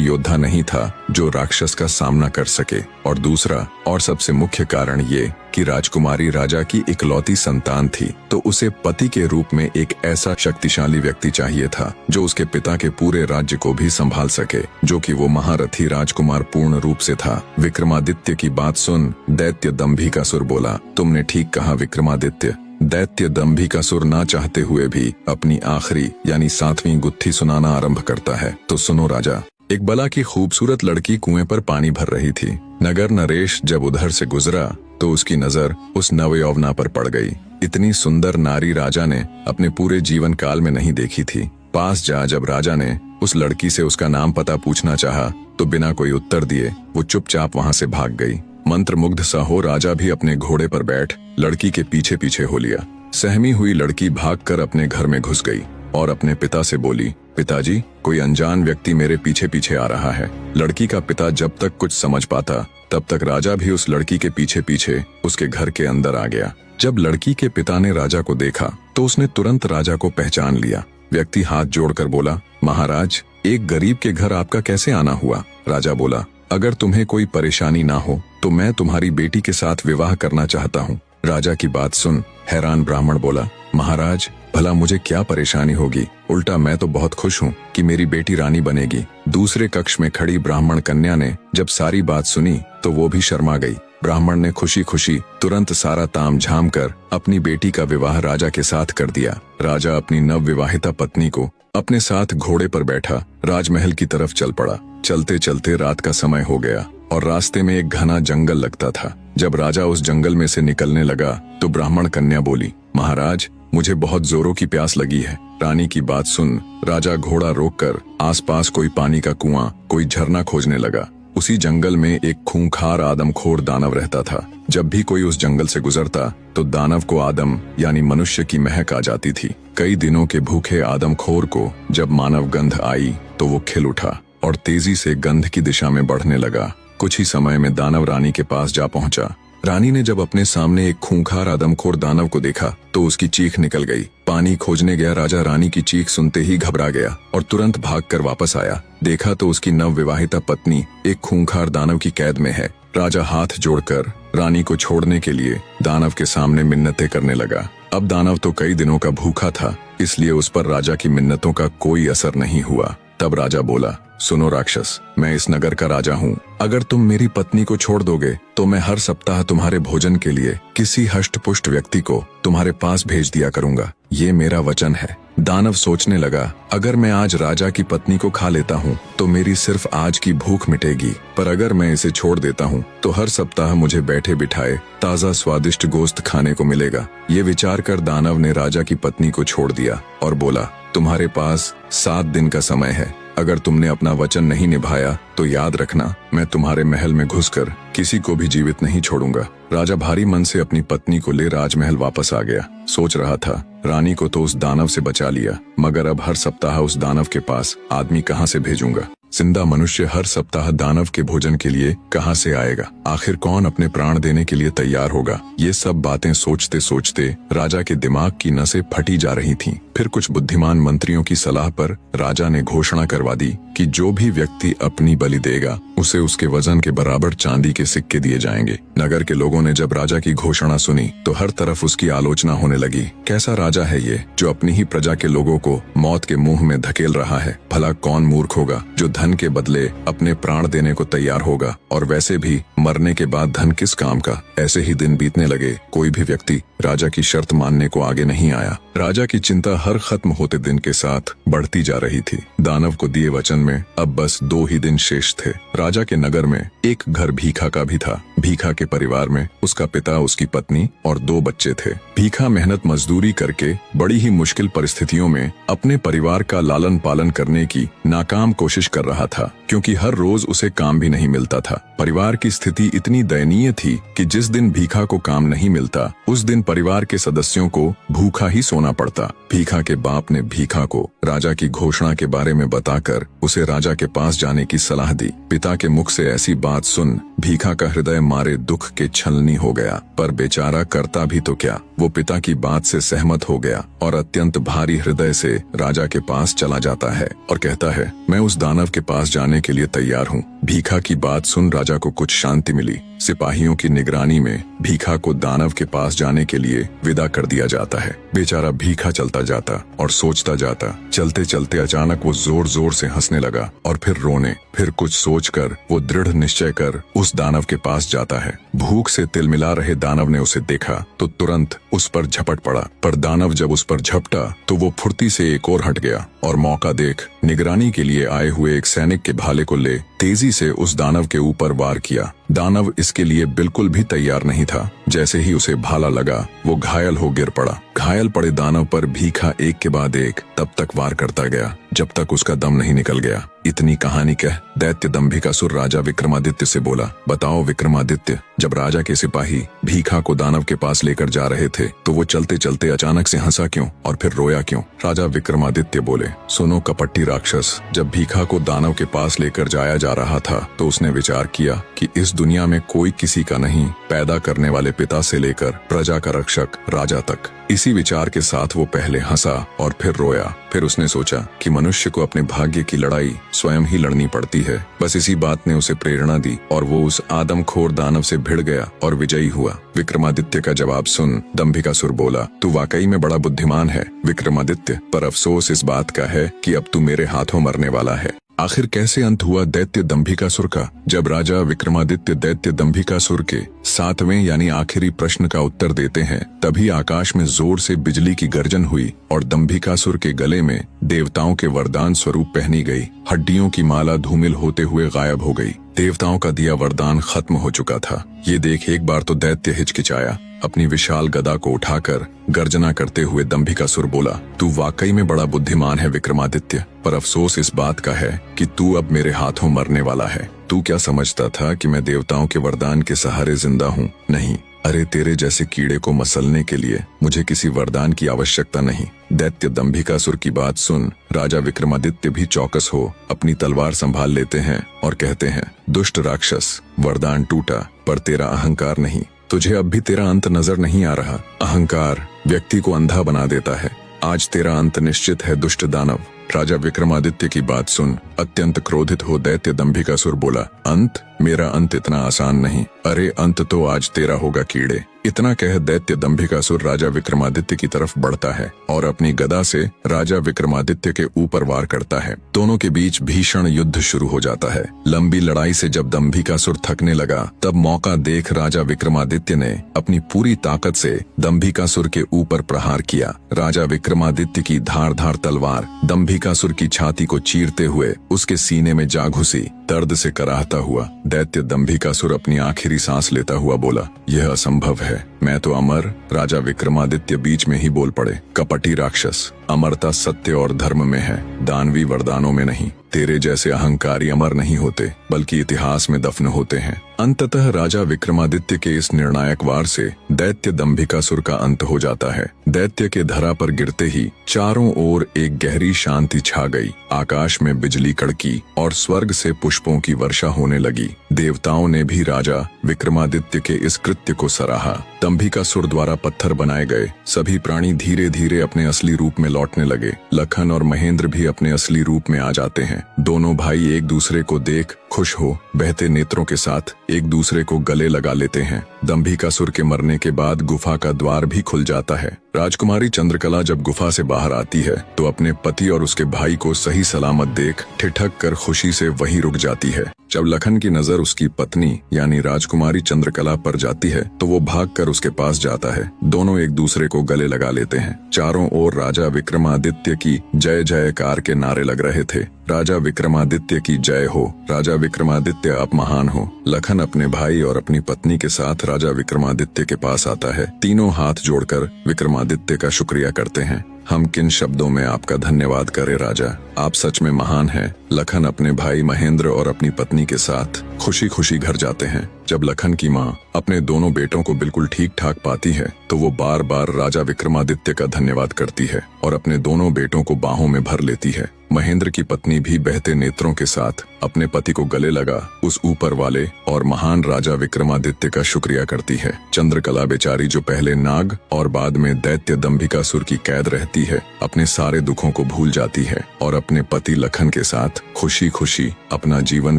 योद्धा नहीं था जो राक्षस का सामना कर सके। और दूसरा और सबसे मुख्य कारण ये कि राजकुमारी राजा की इकलौती संतान थी, तो उसे पति के रूप में एक ऐसा शक्तिशाली व्यक्ति चाहिए था जो उसके पिता के पूरे राज्य को भी संभाल सके, जो कि वो महारथी राजकुमार पूर्ण रूप से था। विक्रमादित्य की बात सुन दैत्य दंभिकासुर बोला, तुमने ठीक कहा विक्रमादित्य। दैत्य दंभिकासुर ना चाहते हुए भी अपनी आखिरी यानी 7वीं गुत्थी सुनाना आरंभ करता है। तो सुनो राजा। एक बला की खूबसूरत लड़की कुएं पर पानी भर रही थी। नगर नरेश जब उधर से गुजरा तो उसकी नजर उस नवयौवना पर पड़ गई। इतनी सुंदर नारी राजा ने अपने पूरे जीवन काल में नहीं देखी थी। पास जा जब राजा ने उस लड़की से उसका नाम पता पूछना चाहा तो बिना कोई उत्तर दिए वो चुपचाप वहां से भाग गई। मंत्रमुग्ध सा हो राजा भी अपने घोड़े पर बैठ लड़की के पीछे पीछे हो लिया। सहमी हुई लड़की भागकर अपने घर में घुस गई और अपने पिता से बोली, पिताजी, कोई अनजान व्यक्ति मेरे पीछे पीछे आ रहा है। लड़की का पिता जब तक कुछ समझ पाता तब तक राजा भी उस लड़की के पीछे पीछे उसके घर के अंदर आ गया। जब लड़की के पिता ने राजा को देखा तो उसने तुरंत राजा को पहचान लिया। व्यक्ति हाथ जोड़कर बोला, महाराज, एक गरीब के घर आपका कैसे आना हुआ? राजा बोला, अगर तुम्हें कोई परेशानी ना हो तो मैं तुम्हारी बेटी के साथ विवाह करना चाहता हूँ। राजा की बात सुन हैरान ब्राह्मण बोला, महाराज, भला मुझे क्या परेशानी होगी? उल्टा मैं तो बहुत खुश हूँ कि मेरी बेटी रानी बनेगी। दूसरे कक्ष में खड़ी ब्राह्मण कन्या ने जब सारी बात सुनी तो वो भी शर्मा गई। ब्राह्मण ने खुशी खुशी तुरंत सारा ताम झाम कर अपनी बेटी का विवाह राजा के साथ कर दिया। राजा अपनी नव विवाहिता पत्नी को अपने साथ घोड़े पर बैठा राजमहल की तरफ चल पड़ा। चलते चलते रात का समय हो गया और रास्ते में एक घना जंगल लगता था। जब राजा उस जंगल में से निकलने लगा तो ब्राह्मण कन्या बोली, महाराज, मुझे बहुत जोरों की प्यास लगी है। रानी की बात सुन राजा घोड़ा रोककर आसपास कोई पानी का कुआं, कोई झरना खोजने लगा। उसी जंगल में एक खूंखार आदमखोर दानव रहता था। जब भी कोई उस जंगल से गुजरता तो दानव को आदम यानी मनुष्य की महक आ जाती थी। कई दिनों के भूखे आदमखोर को जब मानव गंध आई तो वो खिल उठा और तेजी से गंध की दिशा में बढ़ने लगा। कुछ ही समय में दानव रानी के पास जा पहुंचा। रानी ने जब अपने सामने एक खूंखार आदमखोर दानव को देखा तो उसकी चीख निकल गई। पानी खोजने गया राजा रानी की चीख सुनते ही घबरा गया और तुरंत भागकर वापस आया। देखा तो उसकी नव विवाहिता पत्नी एक खूंखार दानव की कैद में है। राजा हाथ जोड़कर रानी को छोड़ने के लिए दानव के सामने मिन्नतें करने लगा। अब दानव तो कई दिनों का भूखा था, इसलिए उस पर राजा की मिन्नतों का कोई असर नहीं हुआ। तब राजा बोला, सुनो राक्षस, मैं इस नगर का राजा हूँ। अगर तुम मेरी पत्नी को छोड़ दोगे तो मैं हर सप्ताह तुम्हारे भोजन के लिए किसी हष्टपुष्ट व्यक्ति को तुम्हारे पास भेज दिया करूंगा। ये मेरा वचन है। दानव सोचने लगा, अगर मैं आज राजा की पत्नी को खा लेता हूँ तो मेरी सिर्फ आज की भूख मिटेगी, पर अगर मैं इसे छोड़ देता हूँ तो हर सप्ताह मुझे बैठे बिठाए ताजा स्वादिष्ट गोश्त खाने को मिलेगा। ये विचार कर दानव ने राजा की पत्नी को छोड़ दिया और बोला, तुम्हारे पास 7 दिन का समय है। अगर तुमने अपना वचन नहीं निभाया तो याद रखना, मैं तुम्हारे महल में घुसकर किसी को भी जीवित नहीं छोड़ूंगा। राजा भारी मन से अपनी पत्नी को ले राजमहल वापस आ गया। सोच रहा था, रानी को तो उस दानव से बचा लिया, मगर अब हर सप्ताह उस दानव के पास आदमी कहाँ से भेजूंगा? जिंदा मनुष्य हर सप्ताह दानव के भोजन के लिए कहाँ से आएगा? आखिर कौन अपने प्राण देने के लिए तैयार होगा? ये सब बातें सोचते सोचते राजा के दिमाग की नसें फटी जा रही थीं। फिर कुछ बुद्धिमान मंत्रियों की सलाह पर राजा ने घोषणा करवा दी कि जो भी व्यक्ति अपनी बलि देगा उसे उसके वजन के बराबर चांदी के सिक्के दिए जाएंगे। नगर के लोगों ने जब राजा की घोषणा सुनी तो हर तरफ उसकी आलोचना होने लगी। कैसा राजा है ये जो अपनी ही प्रजा के लोगों को मौत के मुंह में धकेल रहा है? भला कौन मूर्ख होगा जो धन के बदले अपने प्राण देने को तैयार होगा? और वैसे भी मरने के बाद धन किस काम का? ऐसे ही दिन बीतने लगे, कोई भी व्यक्ति राजा की शर्त मानने को आगे नहीं आया। राजा की चिंता हर खत्म होते दिन के साथ बढ़ती जा रही थी। दानव को दिए वचन में अब बस 2 ही दिन शेष थे। राजा के नगर में एक घर भीखा का भी था। भीखा के परिवार में उसका पिता, उसकी पत्नी और 2 बच्चे थे। भीखा मेहनत मजदूरी करके बड़ी ही मुश्किल परिस्थितियों में अपने परिवार का लालन पालन करने की नाकाम कोशिश कर रहा था, क्योंकि हर रोज उसे काम भी नहीं मिलता था। परिवार की स्थिति इतनी दयनीय थी कि जिस दिन भीखा को काम नहीं मिलता उस दिन परिवार के सदस्यों को भूखा ही सोना पड़ता। भीखा के बाप ने भीखा को राजा की घोषणा के बारे में बताकर उसे राजा के पास जाने की सलाह दी। पिता के मुख से ऐसी बात सुन भीखा का हृदय मारे दुख के छलनी हो गया, पर बेचारा करता भी तो क्या। वो पिता की बात से सहमत हो गया और अत्यंत भारी हृदय से राजा के पास चला जाता है और कहता है, मैं उस दानव के पास जाने के लिए तैयार हूँ। भीखा की बात सुन राजा को कुछ शांति मिली। सिपाहियों की निगरानी में भीखा को दानव के पास जाने के लिए विदा कर दिया जाता है। बेचारा भीखा चलता जाता और सोचता जाता। चलते चलते अचानक वो जोर जोर से हंसने लगा और फिर रोने। फिर कुछ सोचकर वो दृढ़ निश्चय कर उस दानव के पास जाता है। भूख से तिलमिला रहे दानव ने उसे देखा तो तुरंत उस पर झपट पड़ा, पर दानव जब उस पर झपटा तो वो फुर्ती से एक और हट गया और मौका देख निगरानी के लिए आए हुए एक सैनिक के भाले को ले तेजी से उस दानव के ऊपर वार किया। दानव इसके लिए बिल्कुल भी तैयार नहीं था। जैसे ही उसे भाला लगा वो घायल हो गिर पड़ा। घायल पड़े दानव पर भीखा एक के बाद एक तब तक वार करता गया जब तक उसका दम नहीं निकल गया। इतनी कहानी कह दैत्य दंभिकासुर राजा विक्रमादित्य से बोला, बताओ विक्रमादित्य, जब राजा के सिपाही भीखा को दानव के पास लेकर जा रहे थे तो वो चलते चलते अचानक से हंसा क्यों और फिर रोया क्यों? राजा विक्रमादित्य बोले, सुनो कपटी राक्षस, जब भीखा को दानव के पास लेकर जाया जा रहा था तो उसने विचार किया कि इस दुनिया में कोई किसी का नहीं, पैदा करने वाले पिता से लेकर प्रजा का रक्षक राजा तक। इसी विचार के साथ वो पहले हंसा और फिर रोया। फिर उसने सोचा कि मनुष्य को अपने भाग्य की लड़ाई स्वयं ही लड़नी पड़ती है। बस इसी बात ने उसे प्रेरणा दी और वो उस आदमखोर दानव से भिड़ गया और विजयी हुआ। विक्रमादित्य का जवाब सुन दंभिकासुर बोला, तू वाकई में बड़ा बुद्धिमान है विक्रमादित्य, पर अफसोस इस बात का है कि अब तू मेरे हाथों मरने वाला है। आखिर कैसे अंत हुआ दैत्य दंभिकासुर का? जब राजा विक्रमादित्य दैत्य दंभिकासुर के 7वें यानी आखिरी प्रश्न का उत्तर देते हैं तभी आकाश में जोर से बिजली की गर्जन हुई और दंभिकासुर के गले में देवताओं के वरदान स्वरूप पहनी गई हड्डियों की माला धूमिल होते हुए गायब हो गई। देवताओं का दिया वरदान खत्म हो चुका था। ये देख एक बार तो दैत्य हिचकिचाया। अपनी विशाल गदा को उठाकर गर्जना करते हुए दंभिकासुर बोला, तू वाकई में बड़ा बुद्धिमान है विक्रमादित्य, पर अफसोस इस बात का है कि तू अब मेरे हाथों मरने वाला है। तू क्या समझता था कि मैं देवताओं के वरदान के सहारे जिंदा हूँ? नहीं, अरे तेरे जैसे कीड़े को मसलने के लिए मुझे किसी वरदान की आवश्यकता नहीं। दैत्य दंभिकासुर की बात सुन राजा विक्रमादित्य भी चौकस हो अपनी तलवार संभाल लेते हैं और कहते हैं, दुष्ट राक्षस, वरदान टूटा पर तेरा अहंकार नहीं। तुझे अब भी तेरा अंत नजर नहीं आ रहा। अहंकार व्यक्ति को अंधा बना देता है। आज तेरा अंत निश्चित है दुष्ट दानव। राजा विक्रमादित्य की बात सुन अत्यंत क्रोधित हो दैत्य दंभिकासुर बोला, अंत? मेरा अंत इतना आसान नहीं। अरे अंत तो आज तेरा होगा कीड़े। इतना कह दैत्य दंभिकासुर राजा विक्रमादित्य की तरफ बढ़ता है और अपनी गदा से राजा विक्रमादित्य के ऊपर वार करता है। दोनों के बीच भीषण युद्ध शुरू हो जाता है। लंबी लड़ाई से जब दंभिकासुर थकने लगा तब मौका देख राजा विक्रमादित्य ने अपनी पूरी ताकत से दंभिकासुर के ऊपर प्रहार किया। राजा विक्रमादित्य की धारदार तलवार दंभिकासुर की छाती को चीरते हुए उसके सीने में जा घुसी। दर्द से कराहता हुआ दैत्य दंभिकासुर अपनी आखिरी सांस लेता हुआ बोला, यह असंभव है, मैं तो अमर। राजा विक्रमादित्य बीच में ही बोल पड़े, कपटी राक्षस, अमरता सत्य और धर्म में है, दानवी वरदानों में नहीं। तेरे जैसे अहंकारी अमर नहीं होते बल्कि इतिहास में दफन होते हैं। अंततः राजा विक्रमादित्य के इस निर्णायक वार से दैत्य दंभिकासुर का अंत हो जाता है। दैत्य के धरा पर गिरते ही चारों ओर एक गहरी शांति छा गई। आकाश में बिजली कड़की और स्वर्ग से पुष्पों की वर्षा होने लगी। देवताओं ने भी राजा विक्रमादित्य के इस कृत्य को सराहा। दंभिकासुर द्वारा पत्थर बनाए गए सभी प्राणी धीरे धीरे अपने असली रूप में लौटने लगे। लखन और महेंद्र भी अपने असली रूप में आ जाते हैं। दोनों भाई एक दूसरे को देख खुश हो बहते नेत्रों के साथ एक दूसरे को गले लगा लेते हैं। दंभिकासुर के मरने के बाद गुफा का द्वार भी खुल जाता है। राजकुमारी चंद्रकला जब गुफा से बाहर आती है तो अपने पति और उसके भाई को सही सलामत देख ठिठक कर खुशी से वहीं रुक जाती है। जब लखन की नजर उसकी पत्नी यानी राजकुमारी चंद्रकला पर जाती है तो वो भागकर उसके पास जाता है। दोनों एक दूसरे को गले लगा लेते हैं। चारों ओर राजा विक्रमादित्य की जय जयकार के नारे लग रहे थे। राजा राजा विक्रमादित्य की जय हो। राजा विक्रमादित्य आप महान हो। लखन अपने भाई और अपनी पत्नी के साथ राजा विक्रमादित्य के पास आता है। तीनों हाथ जोड़कर विक्रमादित्य का शुक्रिया करते हैं। हम किन शब्दों में आपका धन्यवाद करें राजा, आप सच में महान हैं। लखन अपने भाई महेंद्र और अपनी पत्नी के साथ खुशी खुशी घर जाते हैं। जब लखन की माँ अपने दोनों बेटों को बिल्कुल ठीक ठाक पाती है तो वो बार बार राजा विक्रमादित्य का धन्यवाद करती है और अपने दोनों बेटों को बाहों में भर लेती है। महेंद्र की पत्नी भी बहते नेत्रों के साथ अपने पति को गले लगा उस ऊपर वाले और महान राजा विक्रमादित्य का शुक्रिया करती है। चंद्रकला बेचारी, जो पहले नाग और बाद में दैत्य दंभिकासुर की कैद रहती है, अपने सारे दुखों को भूल जाती है और अपने पति लखन के साथ खुशी खुशी अपना जीवन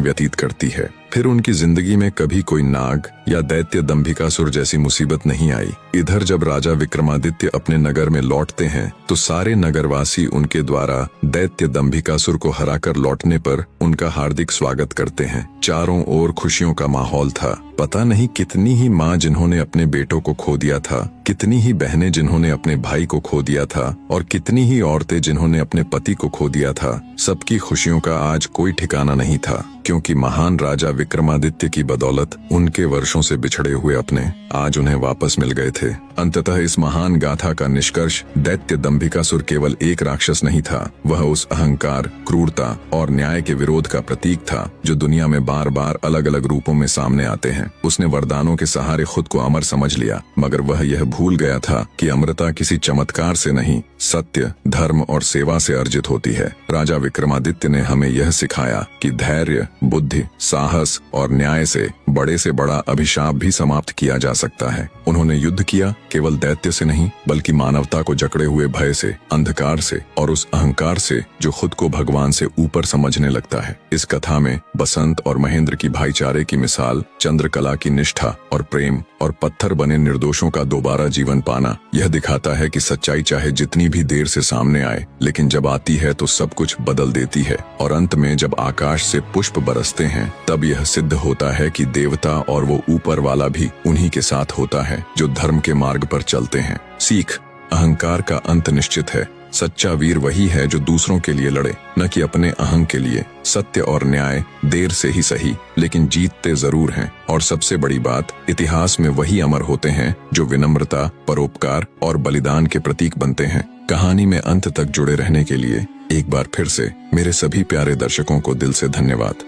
व्यतीत करती है। फिर उनकी जिंदगी में कभी कोई नाग या दैत्य दंभिकासुर जैसी मुसीबत नहीं आई। इधर जब राजा विक्रमादित्य अपने नगर में लौटते हैं तो सारे नगरवासी उनके द्वारा दैत्य दंभिकासुर को हराकर लौटने पर उनका हार्दिक स्वागत करते हैं। चारों ओर खुशियों का माहौल था। पता नहीं कितनी ही माँ जिन्होंने अपने बेटों को खो दिया था, कितनी ही बहनें जिन्होंने अपने भाई को खो दिया था और कितनी ही औरतें जिन्होंने अपने पति को खो दिया था। सबकी खुशियों का आज कोई ठिकाना नहीं था, क्योंकि महान राजा विक्रमादित्य की बदौलत उनके वर्षों से बिछड़े हुए अपने आज उन्हें वापस मिल गए थे। अंततः इस महान गाथा का निष्कर्ष दैत्य दंभिकासुर केवल एक राक्षस नहीं था, वह उस अहंकार, क्रूरता और न्याय के विरोध का प्रतीक था जो दुनिया में बार बार अलग अलग रूपों में सामने आते हैं। उसने वरदानों के सहारे खुद को अमर समझ लिया, मगर वह यह भूल गया था कि अमरता किसी चमत्कार से नहीं, सत्य, धर्म और सेवा से अर्जित होती है। राजा विक्रमादित्य ने हमें यह सिखाया कि धैर्य, बुद्धि, साहस और न्याय से बड़ा अभिशाप भी समाप्त किया जा सकता है। उन्होंने युद्ध किया केवल दैत्य से नहीं, बल्कि मानवता को जकड़े हुए भय से, अंधकार से और उस अहंकार से जो खुद को भगवान से ऊपर समझने लगता है। इस कथा में बसंत और महेंद्र की भाईचारे की मिसाल, चंद्रकला की निष्ठा और प्रेम और पत्थर बने निर्दोषों का दोबारा जीवन पाना यह दिखाता है कि सच्चाई चाहे जितनी भी देर से सामने आए, लेकिन जब आती है तो सब कुछ बदल देती है। और अंत में जब आकाश से पुष्प बरसते हैं तब यह सिद्ध होता है कि देवता और वो ऊपर वाला भी उन्हीं के साथ होता है जो धर्म के मार्ग पर चलते हैं। सीख, अहंकार का अंत निश्चित है। सच्चा वीर वही है जो दूसरों के लिए लड़े, न कि अपने अहं के लिए। सत्य और न्याय देर से ही सही, लेकिन जीतते जरूर हैं। और सबसे बड़ी बात, इतिहास में वही अमर होते हैं जो विनम्रता, परोपकार और बलिदान के प्रतीक बनते हैं। कहानी में अंत तक जुड़े रहने के लिए एक बार फिर से मेरे सभी प्यारे दर्शकों को दिल से धन्यवाद।